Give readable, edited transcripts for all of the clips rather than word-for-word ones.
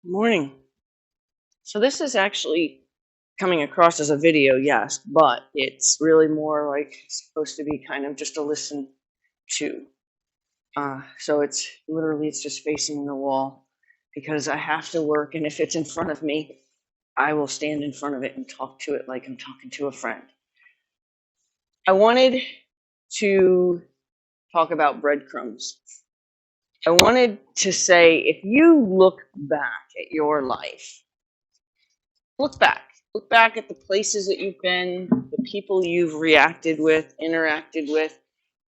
Morning. So this is actually coming across as a video, yes, but it's really more like supposed to be kind of just a listen to. So it's just facing the wall because I have to work, and if it's in front of me, I will stand in front of it and talk to it like I'm talking to a friend. I wanted to talk about breadcrumbs. I wanted to say if you look back at your life, look back. Look back at the places that you've been, the people you've reacted with, interacted with,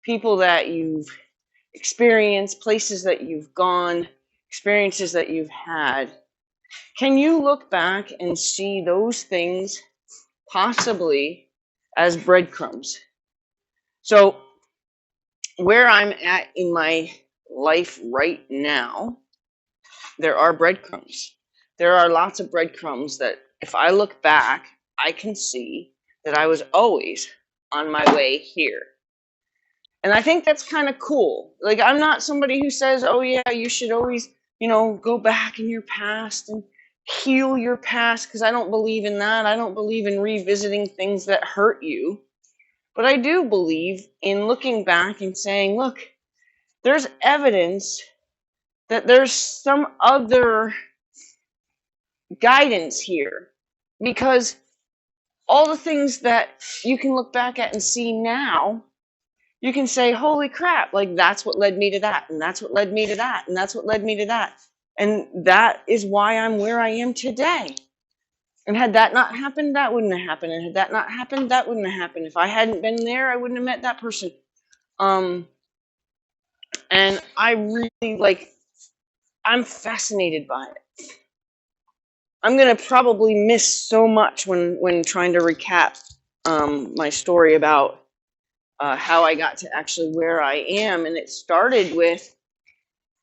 people that you've experienced, places that you've gone, experiences that you've had. Can you look back and see those things possibly as breadcrumbs? So, where I'm at in my life right now, there are breadcrumbs. There are lots of breadcrumbs that if I look back, I can see that I was always on my way here. And I think that's kind of cool. Like, I'm not somebody who says, oh, yeah, you should always, go back in your past and heal your past, because I don't believe in that. I don't believe in revisiting things that hurt you. But I do believe in looking back and saying, look, there's evidence that there's some other guidance here, because all the things that you can look back at and see now, you can say, holy crap, like that's what led me to that, and that's what led me to that, and that's what led me to that. And that is why I'm where I am today. And had that not happened, that wouldn't have happened. And had that not happened, that wouldn't have happened. If I hadn't been there, I wouldn't have met that person. And I really I'm fascinated by it. I'm gonna probably miss so much when trying to recap my story about how I got to actually where I am, and it started with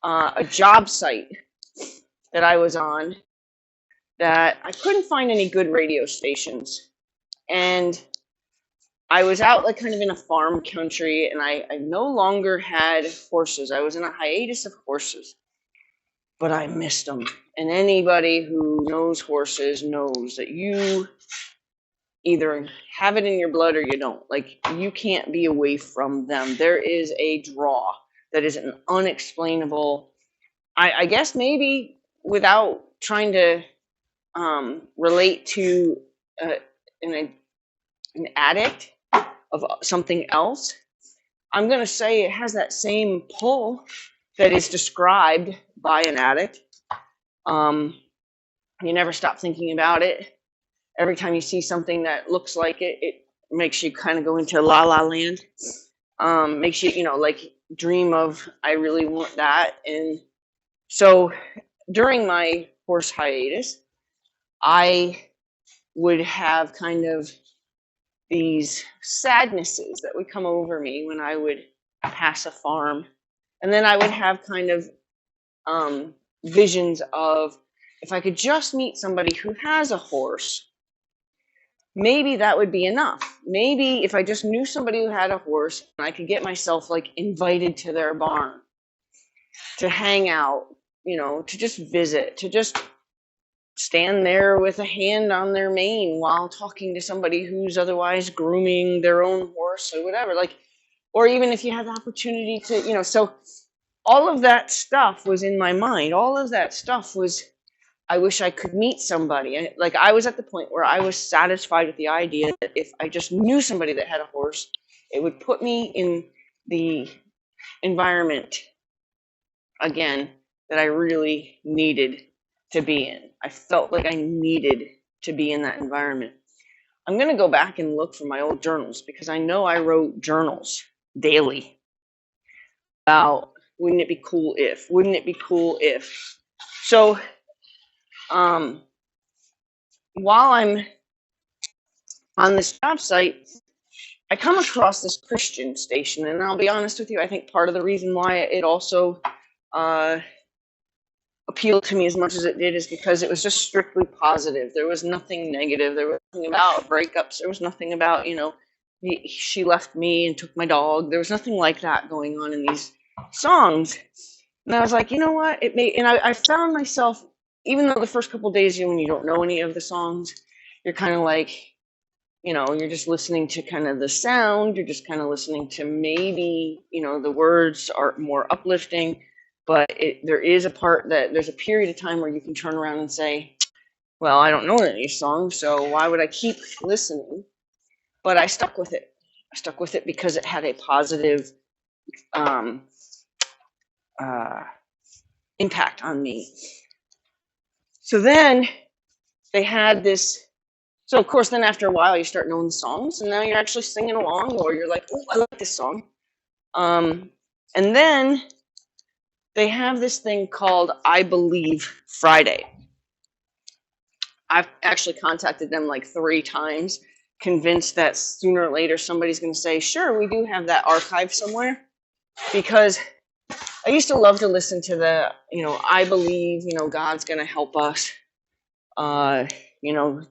a job site that I was on that I couldn't find any good radio stations, and I was out like kind of in a farm country, and I no longer had horses. I was in a hiatus of horses, but I missed them. And anybody who knows horses knows that you either have it in your blood or you don't. Like, you can't be away from them. There is a draw that is an unexplainable, I guess maybe without trying to relate to an addict of something else, I'm going to say it has that same pull that is described by an addict. You never stop thinking about it. Every time you see something that looks like it, it makes you kind of go into la la land. Makes you, like dream of, I really want that. And so during my horse hiatus, I would have kind of these sadnesses that would come over me when I would pass a farm. And then I would have kind of visions of, if I could just meet somebody who has a horse, maybe that would be enough. Maybe if I just knew somebody who had a horse and I could get myself like invited to their barn to hang out, to just visit, to just stand there with a hand on their mane while talking to somebody who's otherwise grooming their own horse or whatever. Like, or even if you had the opportunity to, so all of that stuff was in my mind. All of that stuff was, I wish I could meet somebody. Like, I was at the point where I was satisfied with the idea that if I just knew somebody that had a horse, it would put me in the environment again that I really needed to be in. I felt like I needed to be in that environment. I'm going to go back and look for my old journals, because I know I wrote journals daily about, wouldn't it be cool if, wouldn't it be cool if. So while I'm on this job site, I come across this Christian station, and I'll be honest with you, I think part of the reason why it also appealed to me as much as it did is because it was just strictly positive. There was nothing negative. There was nothing about breakups. There was nothing about, she left me and took my dog. There was nothing like that going on in these songs. And I was like, you know what? And I found myself even though the first couple days when you don't know any of the songs, you're kind of like, you're just listening to kind of the sound. You're just kind of listening to maybe, the words are more uplifting. But there's a period of time where you can turn around and say, well, I don't know any of these songs, so why would I keep listening? But I stuck with it. I stuck with it because it had a positive um, impact on me. So then they had this. So of course, then after a while, you start knowing the songs, and now you're actually singing along, or you're like, "Oh, I like this song." And then they have this thing called I Believe Friday. I've actually contacted them like 3 times, convinced that sooner or later somebody's going to say, "Sure, we do have that archived somewhere," because I used to love to listen to the, I believe, God's going to help us,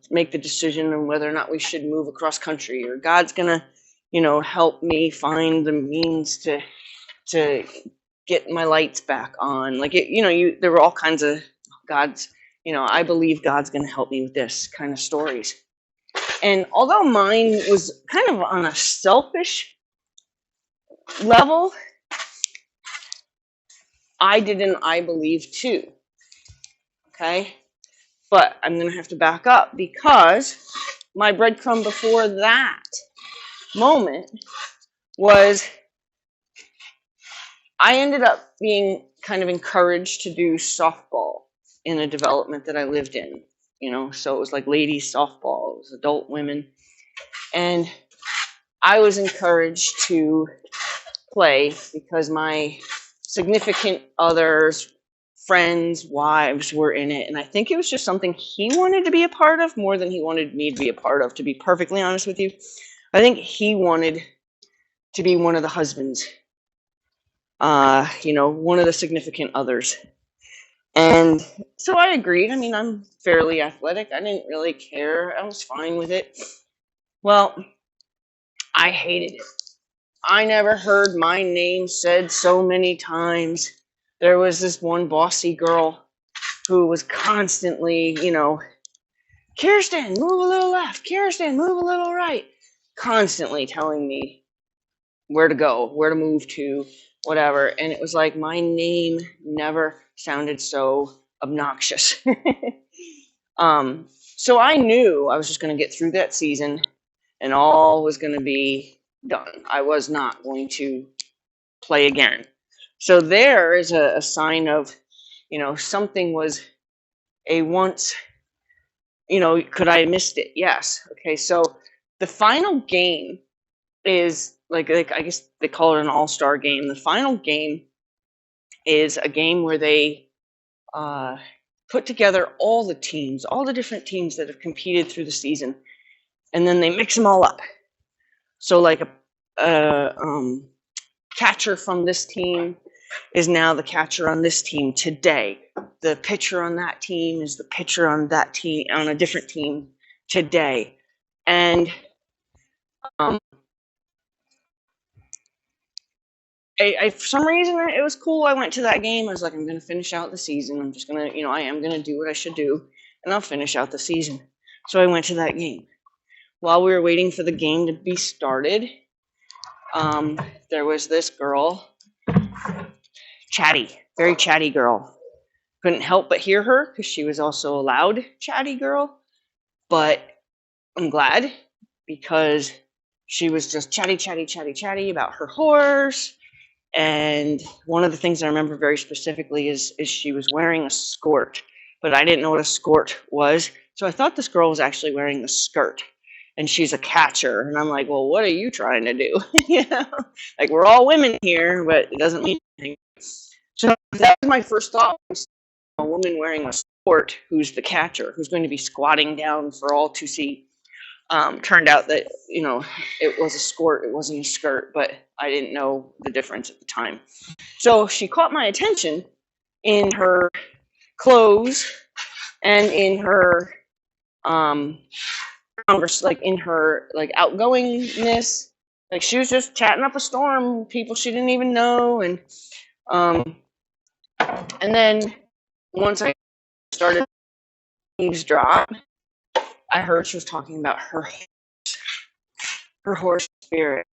make the decision on whether or not we should move across country, or God's going to, help me find the means to get my lights back on. Like, there were all kinds of God's, I believe God's going to help me with this kind of stories. And although mine was kind of on a selfish level, I did an I believe too. Okay? But I'm going to have to back up, because my breadcrumb before that moment was I ended up being kind of encouraged to do softball in a development that I lived in. So it was like ladies softball, it was adult women. And I was encouraged to play because my significant others, friends, wives were in it. And I think it was just something he wanted to be a part of more than he wanted me to be a part of, to be perfectly honest with you. I think he wanted to be one of the husbands, one of the significant others. And so I agreed. I mean, I'm fairly athletic. I didn't really care. I was fine with it. Well, I hated it. I never heard my name said so many times. There was this one bossy girl who was constantly, Kirsten, move a little left. Kirsten, move a little right. Constantly telling me where to go, where to move to, whatever. And it was like my name never sounded so obnoxious. So I knew I was just going to get through that season and all was going to be done. I was not going to play again. So there is a sign of, something was a once, could I have missed it? Yes. Okay. So the final game is like I guess they call it an all-star game. The final game is a game where they put together all the teams, all the different teams that have competed through the season, and then they mix them all up. So like a catcher from this team is now the catcher on this team today. The pitcher on that team is the pitcher on that team, on a different team today. And for some reason, it was cool. I went to that game. I was like, I'm going to finish out the season. I'm just going to, I am going to do what I should do, and I'll finish out the season. So I went to that game. While we were waiting for the game to be started, there was this girl, chatty, very chatty girl. Couldn't help but hear her because she was also a loud, chatty girl. But I'm glad, because she was just chatty about her horse. And one of the things I remember very specifically is she was wearing a skirt, but I didn't know what a skirt was. So I thought this girl was actually wearing a skirt, and she's a catcher. And I'm like, well, what are you trying to do? Like, we're all women here, but it doesn't mean anything. So that was my first thought, was a woman wearing a skirt who's the catcher, who's going to be squatting down for all to see. Turned out that, it was a skirt, it wasn't a skirt, but I didn't know the difference at the time. So she caught my attention in her clothes and in her, like in her, like, outgoingness. Like, she was just chatting up a storm, people she didn't even know. And then once I started to eavesdrop, I heard she was talking about her horse spirit.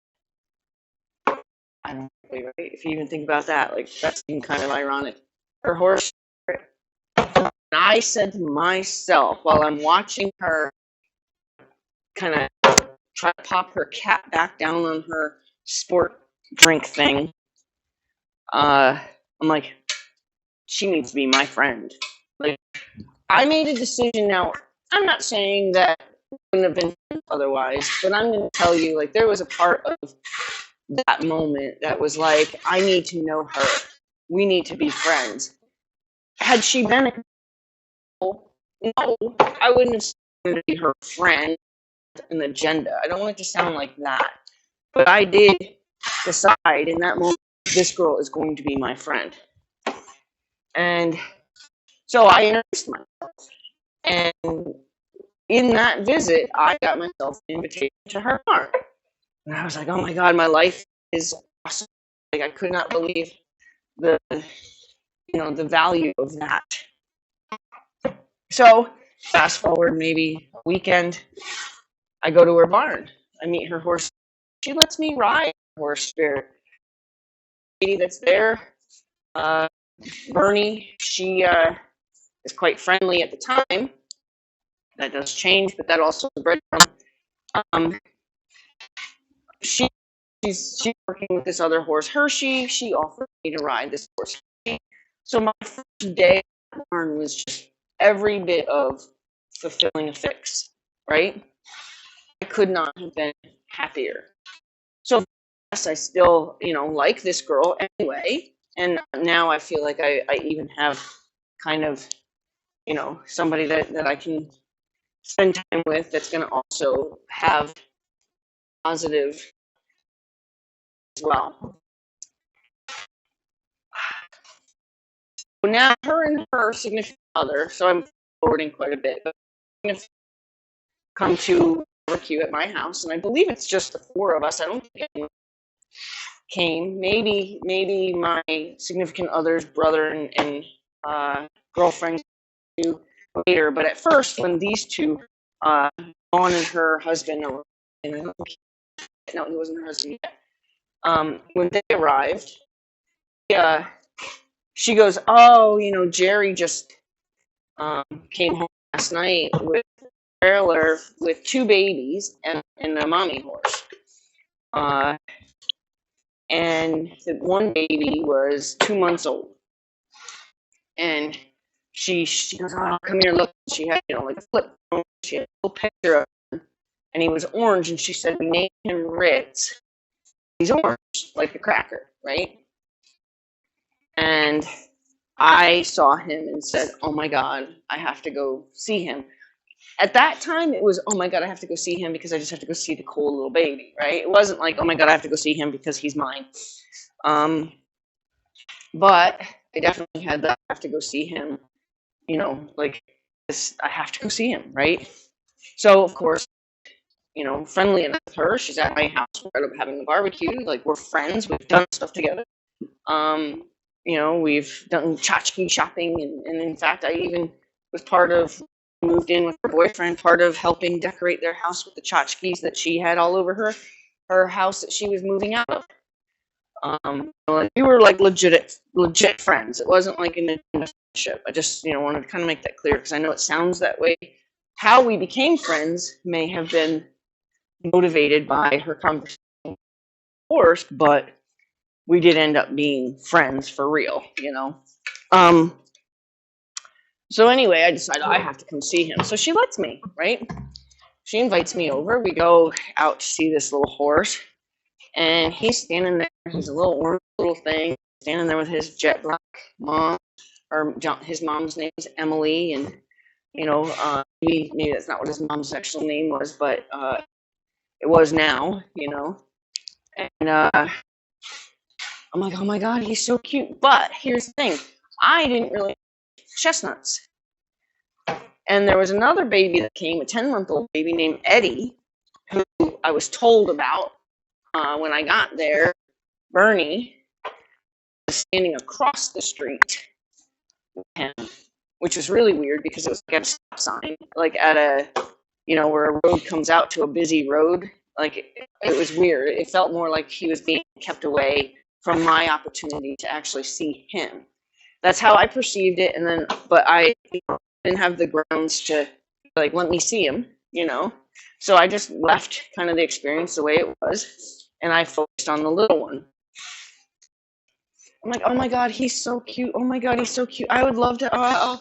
I don't know, right? If you even think about that, like that's even kind of ironic. Her horse spirit. And I said to myself while I'm watching her kind of try to pop her cat back down on her sport drink thing, I'm like, she needs to be my friend. Like, I made a decision. Now, I'm not saying that it wouldn't have been otherwise, but I'm going to tell you, like, there was a part of that moment that was like, I need to know her. We need to be friends. Had she been a girl, no, I wouldn't have said to be her friend, an agenda. I don't want it to sound like that. But I did decide in that moment, this girl is going to be my friend. And so I introduced myself. And in that visit, I got myself an invitation to her farm. And I was like, oh my God, my life is awesome. Like, I could not believe the value of that. So fast forward maybe a weekend, I go to her barn. I meet her horse. She lets me ride her horse spirit. The lady that's there, Bernie, she is quite friendly at the time. That does change, but that also is breadcrumb. She's working with this other horse, Hershey. She offered me to ride this horse. So my first day at the barn was just every bit of fulfilling a fix, right? I could not have been happier. So yes, I still, like this girl anyway. And now I feel like I even have kind of, somebody that I can spend time with that's going to also have positive as well. So now her and her significant other, so I'm forwarding quite a bit, but come to barbecue at my house, and I believe it's just the four of us. I don't think anyone came. Maybe my significant other's brother and girlfriend later. But at first, when these two, Dawn and her husband, and I don't think, no, he wasn't her husband yet. When they arrived, she goes, "Oh, Jerry just came home last night with a trailer with two babies and a mommy horse." And the one baby was 2 months old. And she goes, "Oh, come here, look." She had, like a flip phone. She had a little picture of him, and he was orange. And she said, "We named him Ritz. He's orange, like the cracker, right?" And I saw him and said, "Oh my God, I have to go see him." At that time, it was, "Oh my God, I have to go see him because I just have to go see the cool little baby," right? It wasn't like, "Oh my God, I have to go see him because he's mine." But I definitely had that. I have to go see him, like this. I have to go see him, right? So of course, friendly enough with her. She's at my house. We ended up having a barbecue. Like, we're friends. We've done stuff together. We've done tchotchke shopping, and in fact, I even was moved in with her boyfriend, part of helping decorate their house with the tchotchkes that she had all over her house that she was moving out of. We were like legit friends. It wasn't like an relationship. I just, wanted to kind of make that clear because I know it sounds that way. How we became friends may have been motivated by her conversation, of course, but we did end up being friends for real, So anyway, I decided I have to come see him. So she lets me, right? She invites me over. We go out to see this little horse, and he's standing there. He's a little orange little thing, standing there with his jet black mom, or his mom's name is Emily, and maybe that's not what his mom's actual name was, but it was now, And I'm like, "Oh my God, he's so cute." But here's the thing: I didn't really like chestnuts. And there was another baby that came, a 10-month-old baby named Eddie, who I was told about when I got there. Bernie was standing across the street with him. which was really weird because it was like at a stop sign, like at a, where a road comes out to a busy road. Like it was weird. It felt more like he was being kept away from my opportunity to actually see him. That's how I perceived it. And then, but I didn't have the grounds to like let me see him, So I just left kind of the experience the way it was, and I focused on the little one. I'm like, oh my god, he's so cute. Oh my god, he's so cute. I would love to.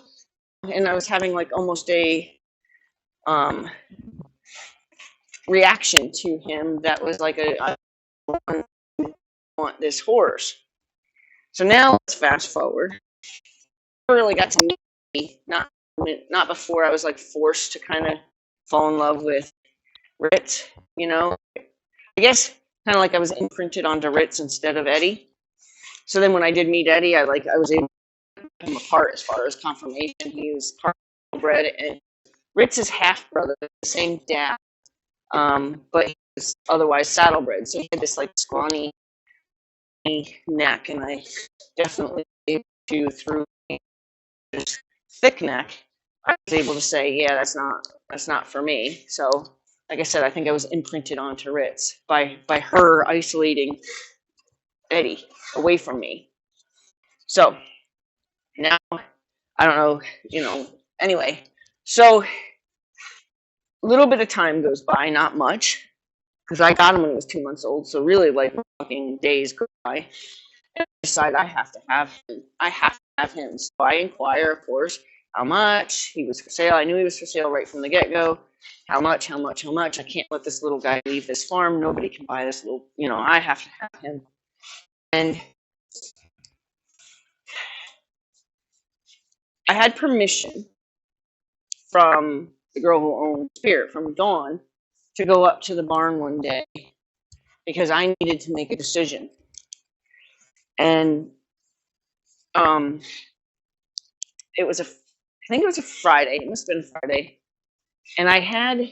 And I was having like almost a reaction to him that was like I want this horse. So now let's fast forward. I really got to meet me, not before I was like forced to kind of fall in love with Ritz, I guess kind of like I was imprinted onto Ritz instead of Eddie. So then when I did meet Eddie, I was able to pick him apart as far as confirmation. He was part bred, and Ritz's half brother, the same dad, but he was otherwise saddlebred. So he had this like scrawny neck, and I definitely through his thick neck, I was able to say, yeah, that's not for me. So like I said, I think I was imprinted onto Ritz by her isolating Eddie away from me. So now I don't know, anyway. So a little bit of time goes by, not much, because I got him when he was 2 months old. So really, like fucking days go by, and I decide I have to have him. I have to have him. So I inquire, of course, how much he was for sale. I knew he was for sale right from the get-go. How much? I can't let this little guy leave this farm. Nobody can buy this little, I have to have him. And I had permission from the girl who owned Spirit, from Dawn, to go up to the barn one day because I needed to make a decision. And I think it was a Friday. It must have been Friday. And I had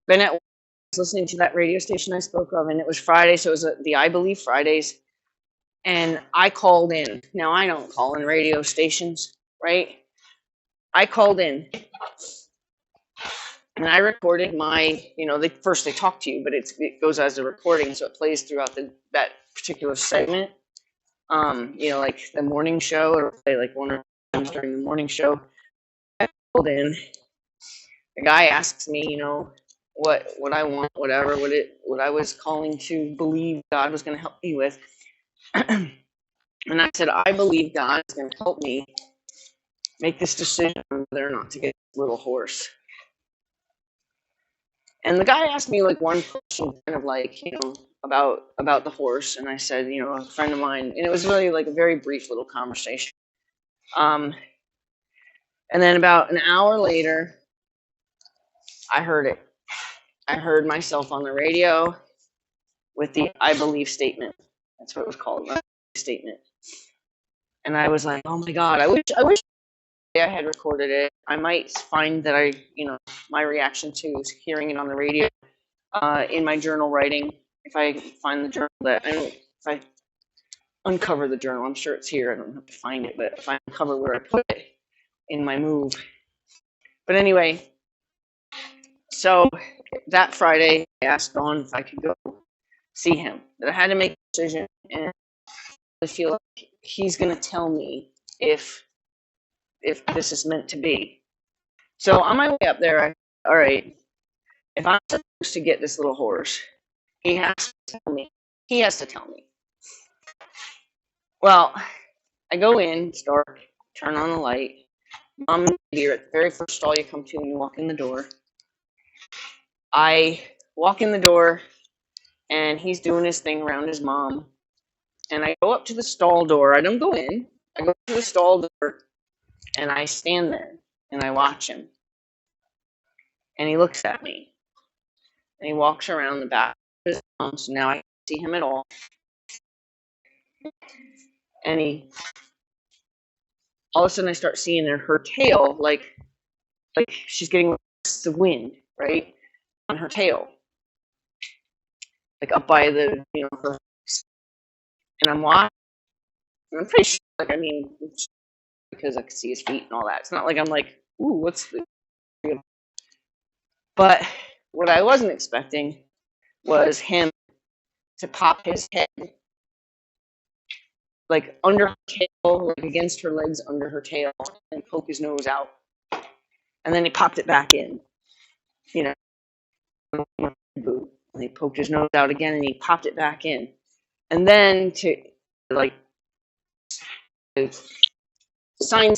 been at work, listening to that radio station I spoke of, and it was Friday, so it was the I Believe Fridays. And I called in. Now, I don't call in radio stations, right? I called in. And I recorded my, first they talk to you, but it goes as a recording, so it plays throughout that particular segment. Like the morning show, or play like one or two times during the morning show. I called in. The guy asks me, what I want, whatever, what I was calling to believe God was going to help me with. And I said, I believe God is going to help me make this decision on whether or not to get this little horse. And the guy asked me like one question, kind of like, about the horse. And I said, a friend of mine, and it was really like a very brief little conversation. And then about an hour later, I heard it. I heard myself on the radio with the I believe statement. That's what it was called, my statement. And I was like, oh my God, I wish I had recorded it. I might find that my reaction to hearing it on the radio, in my journal writing, if I find the journal if I uncover the journal, I'm sure it's here. I don't have to find it, but if I uncover where I put it in my move. But anyway, so that Friday, I asked Dawn if I could go see him. That I had to make a decision, and I feel like he's going to tell me if this is meant to be. So on my way up there, I said, all right, if I'm supposed to get this little horse, he has to tell me. He has to tell me. Well, I go in, it's dark, turn on the light. Mom and Baby are at the very first stall you come to when you walk in the door. I walk in the door, and he's doing his thing around his mom. And I go up to the stall door. I don't go in. I go to the stall door, and I stand there, and I watch him. And he looks at me. And he walks around the back of his mom, so now I can't see him at all. And all of a sudden I start seeing her tail, like she's getting the wind, right, on her tail. Like up by the, her. And I'm watching. And I'm pretty sure, because I could see his feet and all that. It's not like I'm like, ooh, what's the. But what I wasn't expecting was him to pop his head like under her tail, like against her legs under her tail, and poke his nose out. And then he popped it back in, you know, and he poked his nose out again and he popped it back in. And then to like sign,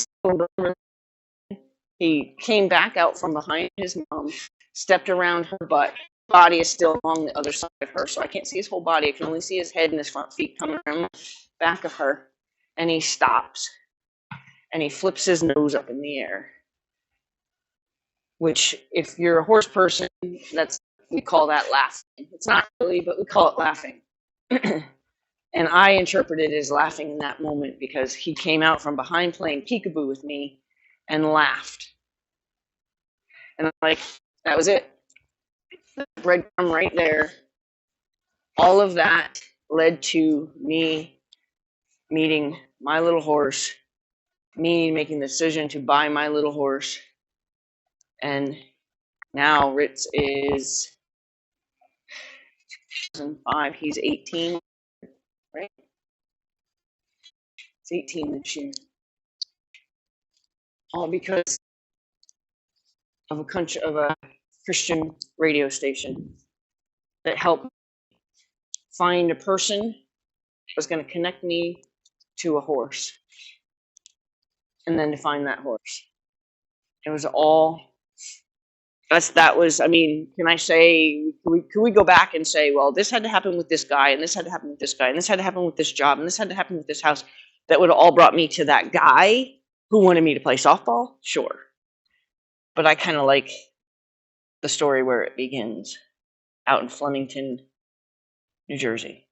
he came back out from behind his mom, stepped around her butt. Body is still along the other side of her, so I can't see his whole body. I can only see his head and his front feet coming around the back of her. And he stops and he flips his nose up in the air. Which, if you're a horse person, we call that laughing. It's not really, but we call it laughing. And I interpreted it as laughing in that moment because he came out from behind playing peekaboo with me and laughed. And I'm like, that was it. Breadcrumb right there. All of that led to me meeting my little horse, me making the decision to buy my little horse. And now Ritz is 2005. He's 18, right? He's 18 this year. All because of a Christian radio station that helped find a person that was going to connect me to a horse, and then to find that horse. It was all. That was. I mean, can I say? Could we go back and say, well, this had to happen with this guy, and this had to happen with this guy, and this had to happen with this job, and this had to happen with this house? That would have all brought me to that guy who wanted me to play softball. Sure, but I kind of like the story where it begins, out in Flemington, New Jersey.